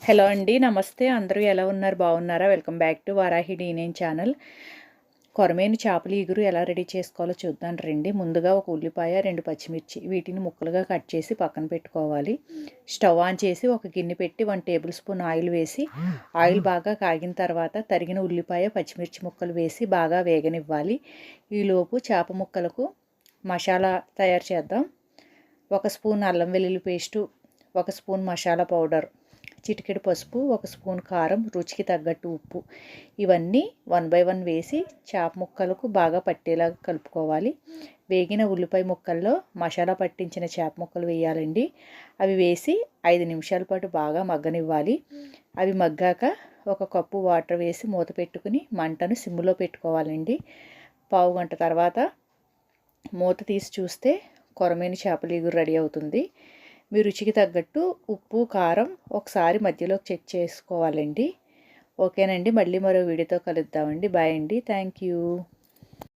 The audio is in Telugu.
హలో అండి, నమస్తే. అందరూ ఎలా ఉన్నారు? బాగున్నారా? వెల్కమ్ బ్యాక్ టు వారాహి డీనేన్ ఛానల్. కొరమేను చేపల ఇగురు ఎలా రెడీ చేసుకోవాలో చూద్దాం రండి. ముందుగా ఒక ఉల్లిపాయ, 2 పచ్చిమిర్చి వీటిని ముక్కలుగా కట్ చేసి పక్కన పెట్టుకోవాలి. స్టవ్ ఆన్ చేసి ఒక గిన్నె పెట్టి 1 టేబుల్ స్పూన్ ఆయిల్ వేసి, ఆయిల్ బాగా కాగిన తర్వాత తరిగిన ఉల్లిపాయ, పచ్చిమిర్చి ముక్కలు వేసి బాగా వేగనివ్వాలి. ఈలోపు చేప ముక్కలకు మసాలా తయారు చేద్దాం. 1 స్పూన్ అల్లం వెల్లుల్లి పేస్టు, 1 స్పూన్ మసాలా పౌడర్, చిటికెడు పసుపు, 1 స్పూన్ కారం, రుచికి తగ్గట్టు ఉప్పు, ఇవన్నీ 1 బై 1 వేసి చేప ముక్కలకు బాగా పట్టేలా కలుపుకోవాలి. వేగిన ఉల్లిపాయ ముక్కల్లో మసాలా పట్టించిన చేప ముక్కలు వేయాలండి. అవి వేసి 5 నిమిషాల పాటు బాగా మగ్గనివ్వాలి. అవి మగ్గాక 1 కప్పు వాటర్ వేసి మూత పెట్టుకుని మంటను సిమ్లో పెట్టుకోవాలండి. పావు గంట తర్వాత మూత తీసి చూస్తే కొరమేను చేపల ఇగురు రెడీ అవుతుంది. మీ రుచికి తగ్గట్టు ఉప్పు, కారం ఒకసారి మధ్యలో చెక్ చేసుకోవాలండి. ఓకేనండి, మళ్ళీ మరో వీడియోతో కలుద్దామండి. బాయ్ అండి. Thank you.